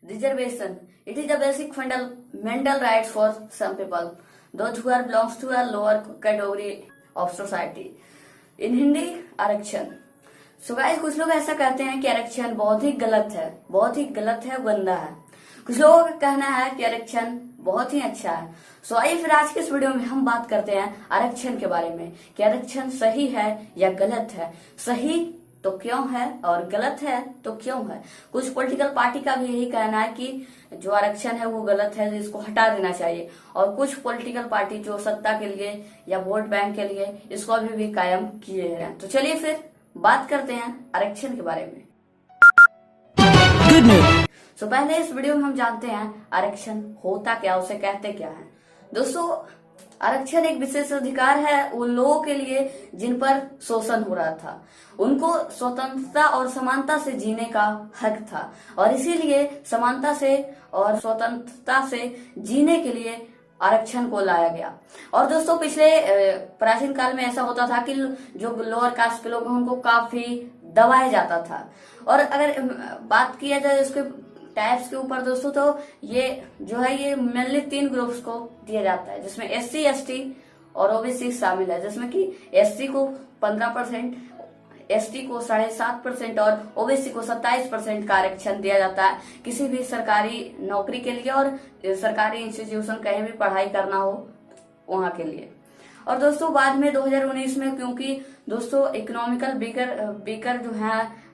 Reservation. It is a basic fundamental right for some people, those who are belongs to a lower category of society. In Hindi आरक्षण. So guys कुछ लोग ऐसा कहते हैं कि आरक्षण बहुत ही गलत है, गंदा है। कुछ लोगों का कहना है कि आरक्षण बहुत ही अच्छा है। सो आइए फिर आज के इस वीडियो में हम बात करते हैं आरक्षण के बारे में कि आरक्षण सही है या गलत है। सही तो क्यों है और गलत है तो क्यों है। कुछ पॉलिटिकल पार्टी का भी यही कहना है कि जो आरक्षण है वो गलत है, इसको हटा देना चाहिए। और कुछ पॉलिटिकल पार्टी जो सत्ता के लिए या वोट बैंक के लिए इसको अभी भी कायम किए हैं। तो चलिए फिर बात करते हैं आरक्षण के बारे में। सो पहले इस वीडियो में हम जानते हैं आरक्षण होता क्या, उसे कहते क्या है। दोस्तों आरक्षण एक विशेष अधिकार है उन लोगों के लिए जिन पर शोषण हो रहा था। उनको स्वतंत्रता और समानता से जीने का हक था और इसीलिए समानता से और स्वतंत्रता से जीने के लिए आरक्षण को लाया गया। और दोस्तों पिछले प्राचीन काल में ऐसा होता था कि जो लोअर कास्ट के लोग हैं उनको काफी दबाया जाता था। और अगर बात किया जाए इसके टाइप्स के ऊपर दोस्तों, तो ये जो है ये मेनली 3 ग्रुप्स को दिया जाता है, जिसमें SC ST और OBC शामिल है। जिसमें कि SC को 15%, ST को 7.5% और OBC को 27% का आरक्षण दिया जाता है किसी भी सरकारी नौकरी के लिए और सरकारी इंस्टीट्यूशन कहीं भी पढ़ाई करना हो वहां के लिए। और दोस्तों बाद में 2019 में, क्योंकि दोस्तों इकोनॉमिकल बीकर जो है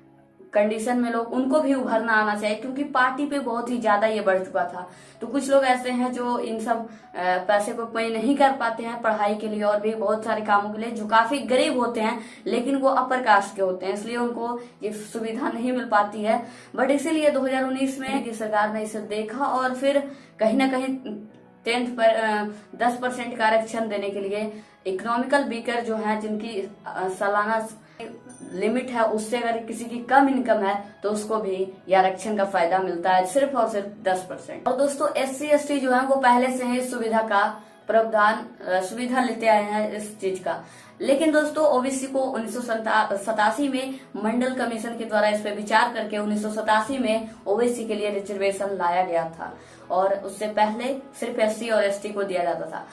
कंडीशन में लोग, उनको भी उभरना आना चाहिए, क्योंकि पार्टी पे बहुत ही ज्यादा ये बढ़ चुका था। तो कुछ लोग ऐसे हैं जो इन सब पैसे को पे नहीं कर पाते हैं पढ़ाई के लिए और भी बहुत सारे कामों के लिए, जो काफी गरीब होते हैं लेकिन वो अपर कास्ट के होते हैं, इसलिए उनको ये सुविधा नहीं मिल पाती है। बट इसीलिए 2019 में की सरकार ने इसे देखा और फिर कहीं ना कहीं 10% का आरक्षण देने के लिए इकोनॉमिकल वीकर जो है, जिनकी सालाना लिमिट है, उससे अगर किसी की कम इनकम है तो उसको भी ये आरक्षण का फायदा मिलता है, सिर्फ और सिर्फ 10%। और दोस्तों SC ST जो है वो पहले से ही सुविधा लेते आए हैं इस चीज का। लेकिन दोस्तों OBC को 1987 में मंडल कमीशन के द्वारा इस पे विचार करके 1987 में OBC के लिए रिजर्वेशन लाया गया था और उससे पहले सिर्फ SC और ST को दिया जाता था।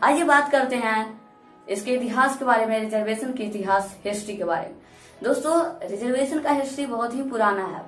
आइए बात करते हैं इसके इतिहास के बारे में, रिजर्वेशन के इतिहास, हिस्ट्री के बारे में। दोस्तों रिजर्वेशन का हिस्ट्री बहुत ही पुराना है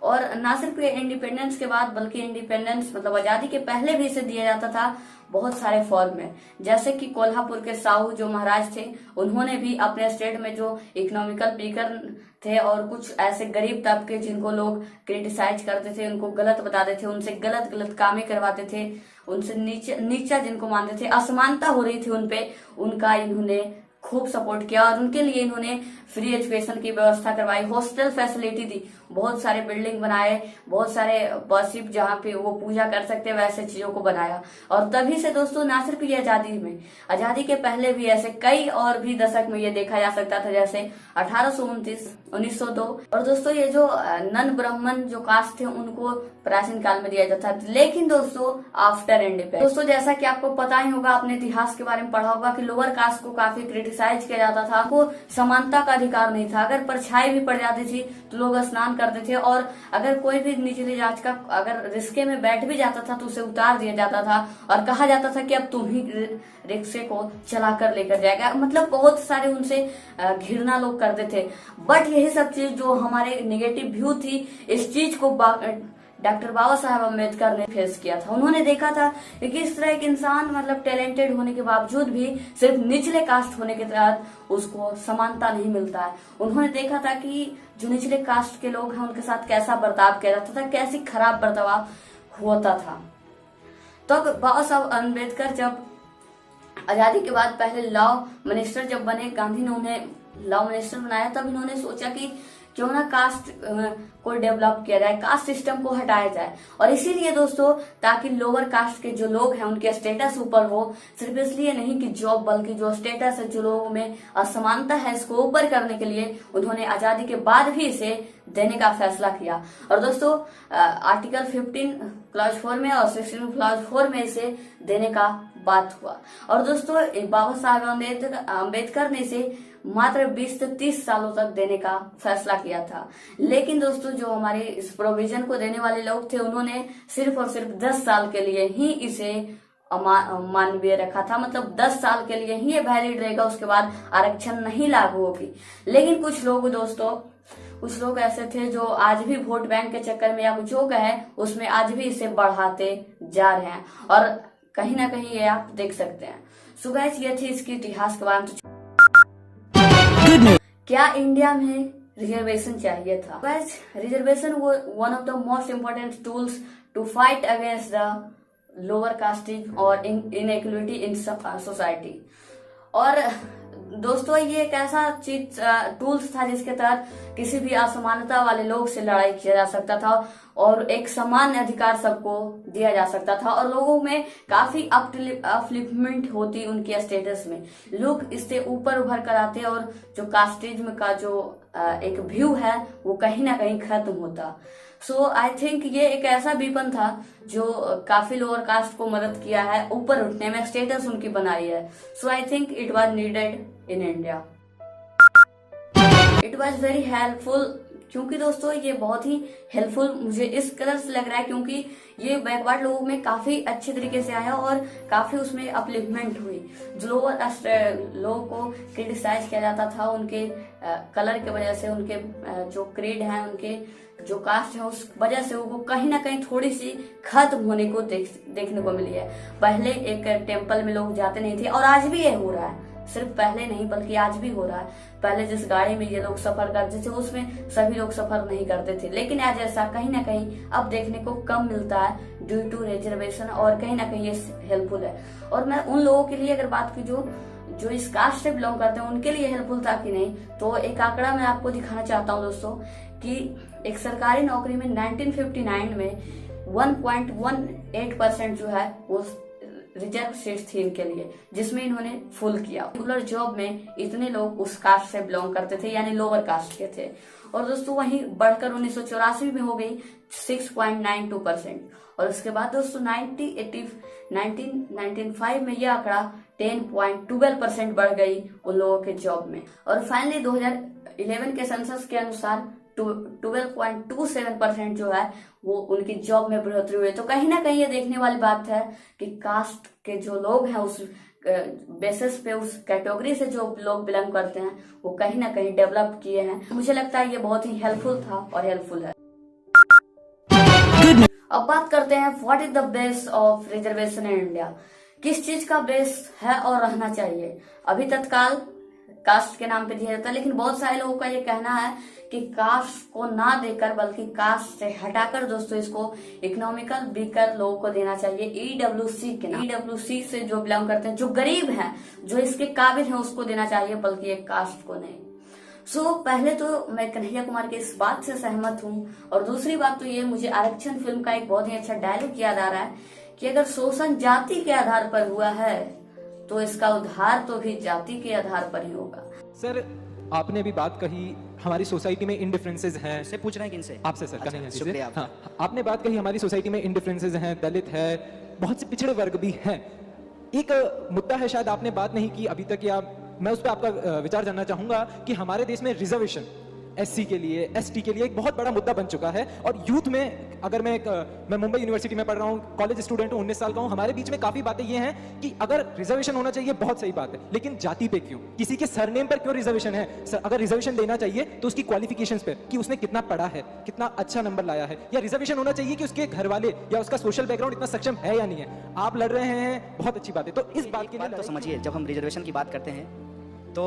और ना सिर्फ इंडिपेंडेंस के बाद बल्कि इंडिपेंडेंस मतलब आजादी के पहले भी इसे दिया जाता था बहुत सारे फॉर्म में। जैसे कि कोल्हापुर के साहू जो महाराज थे, उन्होंने भी अपने स्टेट में जो इकोनॉमिकल वीकर थे और कुछ ऐसे गरीब तबके जिनको लोग क्रिटिसाइज करते थे, उनको गलत बताते थे, उनसे गलत कामें करवाते थे, उनसे नीचा जिनको मानते थे, असमानता हो रही थी उनपे, उनका इन्होंने खूब सपोर्ट किया और उनके लिए इन्होंने फ्री एजुकेशन की व्यवस्था करवाई, हॉस्टल फैसिलिटी दी, बहुत सारे बिल्डिंग बनाए, बहुत सारे वर्शिप जहाँ पे वो पूजा कर सकते वैसे चीजों को बनाया। और तभी से दोस्तों ना सिर्फ ये आजादी के पहले भी ऐसे कई और भी दशक में ये देखा जा सकता था, जैसे 1829, 1902। और दोस्तों ये जो नन ब्राह्मण जो कास्ट थे उनको प्राचीन काल में दिया जाता था, लेकिन दोस्तों आफ्टर इंडिपेंडेंस, दोस्तों जैसा कि आपको पता ही होगा, आपने इतिहास के बारे में पढ़ा होगा कि लोअर कास्ट को काफी क्रिटिसाइज किया जाता था, को समानता का अधिकार नहीं था। अगर परछाई भी पड़ जाती थी तो लोग स्नान करते थे और अगर कोई भी निचली जांच का अगर रिक्शे में बैठ भी जाता था तो उसे उतार दिया जाता था और कहा जाता था कि अब तुम ही रिक्शे को चला कर लेकर जाएगा। मतलब बहुत सारे उनसे घृणा लोग करते थे। बट यही सब चीज जो हमारे नेगेटिव व्यू थी, इस चीज को डॉक्टर बाबा साहब अम्बेडकर ने फेस किया था। उन्होंने देखा था कि किस तरह एक इंसान मतलब टैलेंटेड होने के बावजूद भी सिर्फ निचले कास्ट होने के तहत उसको समानता नहीं मिलता है। उन्होंने देखा था कि जो निचले कास्ट के लोग हैं उनके साथ कैसा बर्ताव किया जाता था, कैसी खराब बर्ताव होता था। तो बाबा साहब अम्बेडकर जब आजादी के बाद पहले लॉ मिनिस्टर जब बने, गांधी ने उन्हें लॉ मिनिस्टर बनाया, तब इन्होंने सोचा कि क्यों ना कास्ट को डेवलप किया जाए, कास्ट सिस्टम को हटाया जाए। और इसीलिए दोस्तों ताकि लोअर कास्ट के जो लोग हैं उनके स्टेटस ऊपर हो, सिर्फ इसलिए नहीं कि जॉब बल्कि जो स्टेटस है, जो लोगों में असमानता है, इसको ऊपर करने के लिए उन्होंने आजादी के बाद भी इसे देने का फैसला किया। और दोस्तों आर्टिकल 15 क्लॉज 4 में और 16 क्लॉज 4 में इसे देने का बात हुआ। और दोस्तों बाबा साहब अम्बेडकर ने इसे मात्र 20 से 30 सालों तक देने का फैसला किया था। लेकिन दोस्तों जो हमारे इस प्रोविजन को देने वाले लोग थे उन्होंने सिर्फ और सिर्फ 10 साल के लिए ही इसे मानवीय रखा था। मतलब 10 साल के लिए ही ये वैलिड रहेगा, उसके बाद आरक्षण नहीं लागू होगी। लेकिन कुछ लोग दोस्तों, कुछ लोग ऐसे थे जो आज भी वोट बैंक के चक्कर में या कुछ जो कहे उसमें आज भी इसे बढ़ाते जा रहे हैं, और कहीं ना कहीं ये आप देख सकते हैं। सो गाइस ये थी इसके इतिहास के बारे में। क्या इंडिया में रिजर्वेशन चाहिए था? Guys reservation one of the most important tools to fight against the lower casting और इनइक्वालिटी इन सोसाइटी। और दोस्तों ये एक ऐसा चीज टूल्स था जिसके तहत किसी भी असमानता वाले लोग से लड़ाई किया जा सकता था और एक समान अधिकार सबको दिया जा सकता था, और लोगों में काफी अपलिफ्टमेंट होती उनके स्टेटस में। लोग इससे ऊपर उभर कर आते और जो कास्टिज्म का जो एक व्यू है वो कहीं ना कहीं खत्म होता। सो आई थिंक ये एक ऐसा विपन था जो काफी लोअर कास्ट को मदद किया है ऊपर उठने में, स्टेटस उनकी बनाई है। So I think it was needed in India, it was very helpful. क्योंकि दोस्तों ये बहुत ही हेल्पफुल मुझे इस कदर से लग रहा है क्योंकि ये बैकवर्ड लोगों में काफी अच्छे तरीके से आया और काफी उसमें अपलिफ्टमेंट हुई। जो लोगों को क्रिटिसाइज किया जाता था उनके कलर की वजह से, उनके जो क्रीड है, उनके जो कास्ट है, उस वजह से वो कहीं ना कहीं थोड़ी सी खत्म होने को देखने को मिली है। पहले एक टेम्पल में लोग जाते नहीं थे और आज भी ये हो रहा है, सिर्फ पहले नहीं बल्कि आज भी हो रहा है। पहले जिस गाड़ी में ये लोग सफर करते थे उसमें सभी लोग सफर नहीं करते थे, लेकिन आज ऐसा कहीं ना कहीं अब देखने को कम मिलता है ड्यू टू रिजर्वेशन, और कहीं ना कहीं ये हेल्पफुल है। और मैं उन लोगों के लिए अगर बात की जो इस कास्ट से बिलोंग करते हैं उनके लिए हेल्पफुल था कि नहीं, तो एक आंकड़ा मैं आपको दिखाना चाहता हूँ दोस्तों कि एक सरकारी नौकरी में 1959 में 1.18% जो है वो रिजर्व सीट थी इनके लिए, जिसमें इन्होंने फुल किया। रेगुलर जॉब में इतने लोग उस कास्ट से बिलोंग करते थे यानी लोअर कास्ट के थे। और दोस्तों वहीं बढ़कर 1984 में हो गई 6.92%, और उसके बाद दोस्तों 1995 में यह आंकड़ा 10.12% बढ़ गई उन लोगों के जॉब में। और फाइनली 2011 के सेंसस के अनुसार 12.27% जो है वो उनकी जॉब में बढ़ोतरी हुई। तो कहीं ना कहीं ये देखने वाली बात है कि कास्ट के जो लोग हैं उस बेसिस पे, उस कैटेगरी से जो लोग बिलोंग करते हैं वो कहीं ना कहीं डेवलप किए हैं। मुझे लगता है ये बहुत ही हेल्पफुल था और हेल्पफुल है। अब बात करते हैं what is the base of reservation in India. किस चीज का बेस है और रहना चाहिए? अभी तत्काल कास्ट के नाम पे दिया जाता है, लेकिन बहुत सारे लोगों का ये कहना है कि कास्ट को ना देकर बल्कि कास्ट से हटाकर दोस्तों इसको इकोनॉमिकल वीकर लोगों को देना चाहिए, ईडब्ल्यूसी के नाम। ईडब्ल्यूसी से जो बिलोंग करते हैं, जो गरीब हैं, जो इसके काबिल हैं, उसको देना चाहिए, बल्कि एक कास्ट को नहीं। सो पहले तो मैं कन्हैया कुमार की इस बात से सहमत हूँ, और दूसरी बात तो ये मुझे आरक्षण फिल्म का एक बहुत ही अच्छा डायलॉग याद आ रहा है कि अगर शोषण जाति के आधार पर हुआ है तो इसका उद्धार तो भी जाति के आधार पर ही होगा। सर आपने भी बात कही हमारी सोसाइटी में इनडिफरेंसेस हैं। से पूछ रहे हैं किनसे? आपसे सर। अच्छा, कन्हैया जी से। शुक्रिया। हाँ, आपने बात कही हमारी सोसाइटी में इनडिफरेंसेस हैं, दलित है, बहुत से पिछड़े वर्ग भी हैं। एक मुद्दा है शायद आपने बात नहीं की अभी तक, या मैं उस पर आपका विचार जानना चाहूंगा कि हमारे देश में रिजर्वेशन एससी के लिए, एसटी के लिए एक बहुत बड़ा मुद्दा बन चुका है। और यूथ में अगर मैं मुंबई यूनिवर्सिटी में पढ़ रहा हूँ, कॉलेज स्टूडेंट हूँ, 19 साल का हूँ, हमारे बीच में काफी बातें ये हैं कि अगर रिजर्वेशन होना चाहिए बहुत सही बात है, लेकिन जाति पे क्यों, किसी के सरनेम पर क्यों रिजर्वेशन है? सर अगर रिजर्वेशन देना चाहिए तो उसकी क्वालिफिकेशंस पे, कि उसने कितना पढ़ा है, कितना अच्छा नंबर लाया है, या रिजर्वेशन होना चाहिए कि उसके घर वाले या उसका सोशल बैकग्राउंड इतना सक्षम है या नहीं है। आप लड़ रहे हैं, बहुत अच्छी बात है। तो इस बात के लिए तो समझिए, जब हम रिजर्वेशन की बात करते हैं तो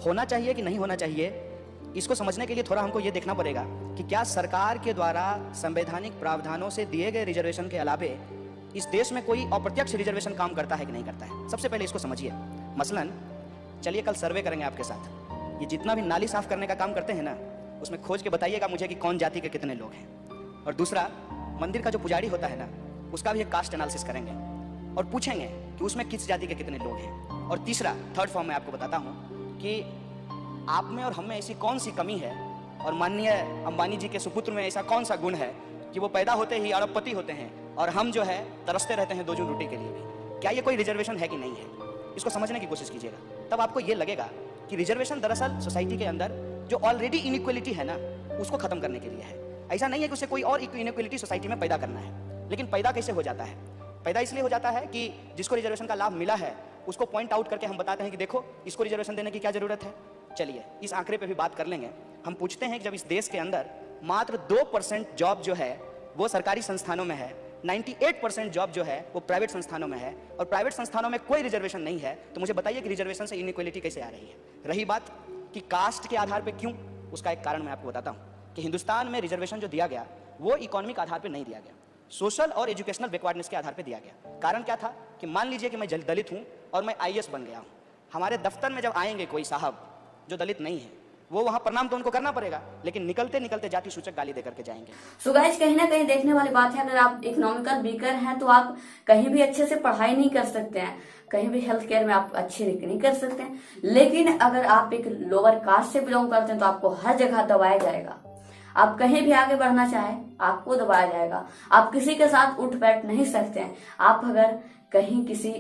होना चाहिए कि नहीं होना चाहिए, इसको समझने के लिए थोड़ा हमको ये देखना पड़ेगा कि क्या सरकार के द्वारा संवैधानिक प्रावधानों से दिए गए रिजर्वेशन के अलावे इस देश में कोई अप्रत्यक्ष रिजर्वेशन काम करता है कि नहीं करता है। सबसे पहले इसको समझिए। मसलन चलिए कल सर्वे करेंगे आपके साथ, ये जितना भी नाली साफ करने का काम करते हैं ना, उसमें खोज के बताइएगा मुझे कि कौन जाति के कितने लोग हैं। और दूसरा, मंदिर का जो पुजारी होता है ना, उसका भी एक कास्ट एनालिसिस करेंगे और पूछेंगे कि उसमें किस जाति के कितने लोग हैं। और तीसरा, थर्ड फॉर्म में आपको बताता हूँ कि आप में और हम में ऐसी कौन सी कमी है, और माननीय अंबानी जी के सुपुत्र में ऐसा कौन सा गुण है कि वो पैदा होते ही अरबपति होते हैं और हम जो है तरसते रहते हैं 2 जून रोटी के लिए भी। क्या ये कोई रिजर्वेशन है कि नहीं है? इसको समझने की कोशिश कीजिएगा, तब आपको ये लगेगा कि रिजर्वेशन दरअसल सोसाइटी के अंदर जो ऑलरेडी इनइक्वलिटी है ना, उसको खत्म करने के लिए है। ऐसा नहीं है कि उसे कोई और इनइक्वलिटी सोसाइटी में पैदा करना है। लेकिन पैदा कैसे हो जाता है? पैदा इसलिए हो जाता है कि जिसको रिजर्वेशन का लाभ मिला है उसको पॉइंट आउट करके हम बताते हैं कि देखो इसको रिजर्वेशन देने की क्या जरूरत है। चलिए इस आंकड़े पे भी बात कर लेंगे। हम पूछते हैं कि जब इस देश के अंदर मात्र 2% जॉब जो है वो सरकारी संस्थानों में है, 98% जॉब जो है वो प्राइवेट संस्थानों में है, और प्राइवेट संस्थानों में कोई रिजर्वेशन नहीं है, तो मुझे बताइए कि रिजर्वेशन से इनइक्वलिटी कैसे आ रही है। रही बात कि कास्ट के आधार पे क्यों, उसका एक कारण मैं आपको बताता हूं कि हिंदुस्तान में रिजर्वेशन जो दिया गया वो इकोनॉमिक आधार पे नहीं दिया गया, सोशल और एजुकेशनल बैकवर्डनेस के आधार पे दिया गया। कारण क्या था कि मान लीजिए कि मैं दलित हूं और मैं IAS बन गया हूं, हमारे दफ्तर में जब आएंगे कोई साहब जो दलित नहीं है, वो वहां प्रणाम तो उनको करना पड़ेगा, लेकिन निकलते निकलते जाति सूचक गाली देकर के जाएंगे। सो गाइस, कहीं ना कहीं देखने वाली बात है, अगर आप इकोनॉमिकल वीकर हैं तो आप कहीं भी अच्छे से पढ़ाई नहीं कर सकते हैं, कहीं भी हेल्थ केयर में आप अच्छी नहीं कर सकते हैं। लेकिन अगर आप एक लोअर कास्ट से बिलोंग करते हैं तो आपको हर जगह दबाया जाएगा। आप कहीं भी आगे बढ़ना चाहें आपको दबाया जाएगा। आप किसी के साथ उठ बैठ नहीं सकते हैं। आप अगर कहीं किसी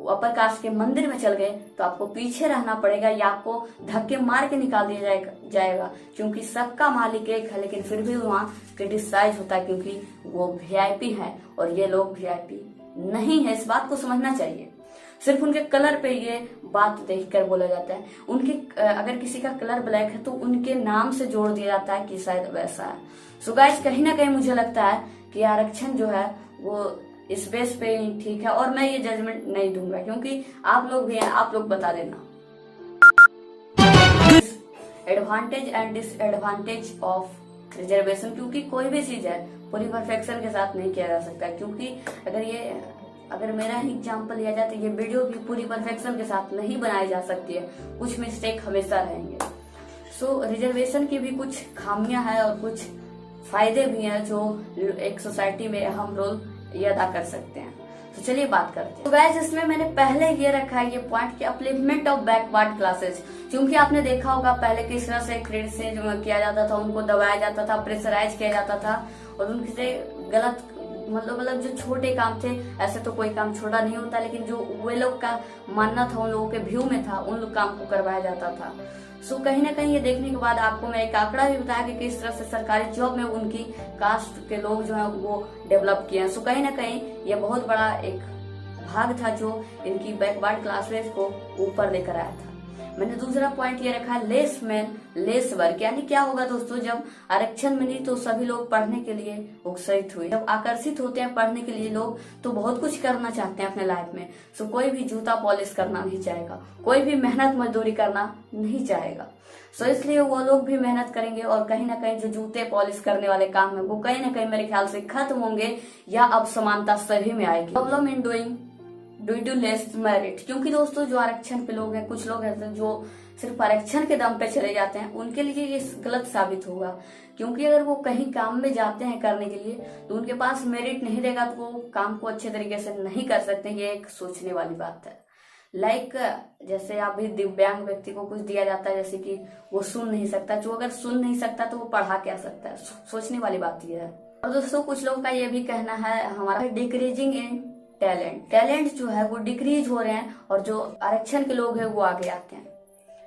अपर कास्ट के मंदिर में चल गए तो आपको पीछे रहना पड़ेगा या आपको धक्के मार के निकाल दिया जाएगा, क्योंकि सबका मालिक एक है, लेकिन फिर भी वहाँ क्रिटिसाइज होता है क्योंकि वो VIP है और ये लोग VIP नहीं है। इस बात को समझना चाहिए। सिर्फ उनके कलर पे ये बात देखकर बोला जाता है। उनके अगर किसी का कलर ब्लैक है तो उनके नाम से जोड़ दिया जाता है कि शायद वैसा है। सो गाइस, कहीं ना कहीं मुझे लगता है कि आरक्षण जो है वो इस बेस पे ही ठीक है, और मैं ये जजमेंट नहीं दूंगा क्योंकि आप लोग भी हैं, आप लोग बता देना advantage and disadvantage of reservation, क्योंकि कोई भी चीज है पूरी परफेक्शन के साथ नहीं किया जा सकता। क्योंकि अगर मेरा ही एग्जाम्पल लिया जाए तो ये वीडियो भी पूरी परफेक्शन के साथ नहीं बनाई जा सकती है, कुछ मिस्टेक हमेशा रहेंगे। सो रिजर्वेशन की भी कुछ खामियां हैं और कुछ फायदे भी हैं जो एक सोसाइटी में अहम रोल ये अदा कर सकते हैं। तो चलिए बात करते हैं। तो गाइस, इसमें मैंने पहले ये रखा है ये पॉइंट कि अपलिफ्टमेंट ऑफ बैकवर्ड क्लासेस, क्योंकि आपने देखा होगा पहले किस तरह से क्रिटिसाइज किया जाता था, उनको दबाया जाता था, प्रेशराइज किया जाता था और उनसे गलत मतलब जो छोटे काम थे, ऐसे तो कोई काम छोटा नहीं होता, लेकिन जो वे लोग का मानना था, उन लोगों के व्यू में था, उन लोग काम को करवाया जाता था। सो कहीं ना कहीं ये देखने के बाद आपको मैं एक आंकड़ा भी बताया कि किस तरह से सरकारी जॉब में उनकी कास्ट के लोग जो है वो डेवलप किए हैं। सो कहीं ना कहीं ये बहुत बड़ा एक भाग था जो इनकी बैकवर्ड क्लासेस को ऊपर लेकर आया था। मैंने दूसरा पॉइंट ये रखा है लेस मैन लेस वर्क, यानी क्या होगा दोस्तों, जब आरक्षण मिली तो सभी लोग पढ़ने के लिए उत्साहित हुए। जब आकर्षित होते हैं पढ़ने के लिए लोग तो बहुत कुछ करना चाहते हैं अपने लाइफ में। सो कोई भी जूता पॉलिश करना नहीं चाहेगा, कोई भी मेहनत मजदूरी करना नहीं चाहेगा। सो इसलिए वो लोग भी मेहनत करेंगे और कहीं ना कहीं जो जूते पॉलिश करने वाले काम है वो कहीं ना कहीं मेरे ख्याल से खत्म होंगे या अब समानता सभी में आएगी। Problem in doing due to less merit, क्योंकि दोस्तों जो आरक्षण पे लोग हैं, कुछ लोग ऐसे जो सिर्फ आरक्षण के दम पे चले जाते हैं, उनके लिए ये गलत साबित होगा। क्योंकि अगर वो कहीं काम में जाते हैं करने के लिए तो उनके पास मेरिट नहीं रहेगा तो वो काम को अच्छे तरीके से नहीं कर सकते। ये एक सोचने वाली बात है। जैसे अभी दिव्यांग व्यक्ति को कुछ दिया जाता है, जैसे कि वो सुन नहीं सकता, जो अगर सुन नहीं सकता तो वो पढ़ा क्या सकता है। सोचने वाली बात ये है। और दोस्तों कुछ लोगों का ये भी कहना है हमारा डिक्रीजिंग इन टैलेंट जो है वो डिक्रीज हो रहे हैं और जो आरक्षण के लोग हैं वो आगे आते हैं।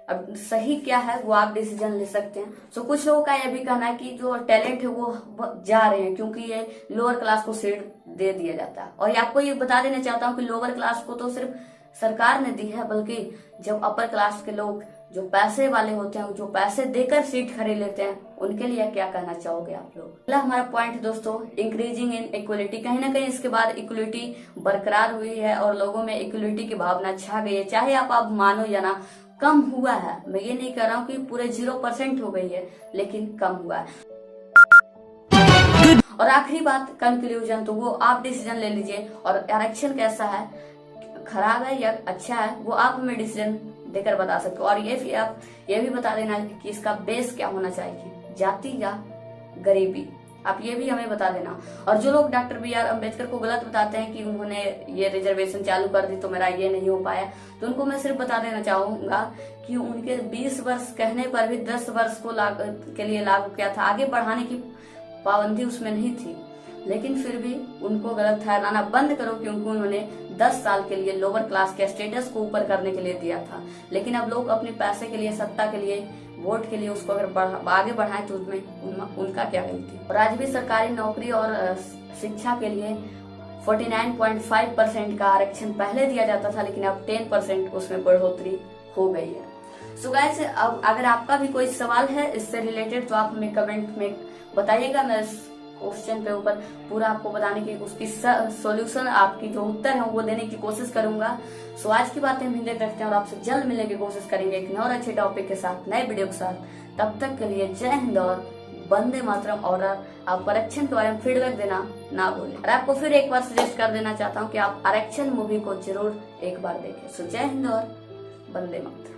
अब सही क्या है वो आप डिसीजन ले सकते हैं। सो कुछ लोगों का यह भी कहना है कि जो टैलेंट है वो जा रहे हैं क्योंकि ये लोअर क्लास को सीट दे दिया जाता है। और आपको ये बता देना चाहता हूँ कि लोअर क्लास को तो सिर्फ सरकार ने दी है, बल्कि जब अपर क्लास के लोग जो पैसे वाले होते हैं, जो पैसे देकर सीट खरीद लेते हैं, उनके लिए क्या कहना चाहोगे आप लोग। पहला हमारा पॉइंट दोस्तों इंक्रीजिंग इन इक्वलिटी, कहीं ना कहीं इसके बाद इक्वलिटी बरकरार हुई है और लोगों में इक्वलिटी की भावना छा गई है। चाहे आप मानो या ना, कम हुआ है। मैं ये नहीं कह रहा हूँ कि पूरे 0% हो गई है, लेकिन कम हुआ है। और आखिरी बात कंक्लूजन, तो वो आप डिसीजन ले लीजिए। और आरक्षण कैसा है, खराब है या अच्छा है, वो आप हमें डिसीजन देकर बता सकते हो। और आप ये भी बता देना कि इसका बेस क्या होना चाहिए, जाति या गरीबी, आप ये भी हमें बता देना। और जो लोग डॉक्टर BR अम्बेडकर को गलत बताते हैं कि उन्होंने ये रिजर्वेशन चालू कर दी तो मेरा ये नहीं हो पाया, तो उनको मैं सिर्फ बता देना चाहूंगा कि उनके 20 वर्ष कहने पर भी 10 वर्ष को के लिए लागू किया था, आगे बढ़ाने की पाबंदी उसमें नहीं थी। लेकिन फिर भी उनको गलत ठहराना बंद करो, क्योंकि उन्होंने 10 साल के लिए लोअर क्लास के स्टेटस को ऊपर करने के लिए दिया था। लेकिन अब लोग अपने पैसे के लिए, सत्ता के लिए, वोट के लिए उसको अगर आगे बढ़ाएं तो उसमें उनका क्या गलती। और आज भी सरकारी नौकरी और शिक्षा के लिए 49.5% का आरक्षण पहले दिया जाता था, लेकिन अब 10% उसमें बढ़ोतरी हो गई है। सो गाइस, अब अगर आपका भी कोई सवाल है इससे रिलेटेड तो आप हमें कमेंट में बताइएगा। मैं इस क्वेश्चन पे ऊपर पूरा आपको बताने की, उसकी सॉल्यूशन, आपकी जो उत्तर है वो देने की कोशिश करूंगा। सो आज की बातें हम हिंदी रखते हैं और आपसे जल्द मिलने की कोशिश करेंगे एक और अच्छे टॉपिक के साथ, नए वीडियो के साथ। तब तक के लिए जय हिंद और वंदे मातरम। और आप आरक्षण के बारे में फीडबैक देना ना भूलें। और आपको फिर एक बार सजेस्ट कर देना चाहता हूँ कि आप आरक्षण मूवी को जरूर एक बार देखें। सो जय हिंद और वंदे मातरम।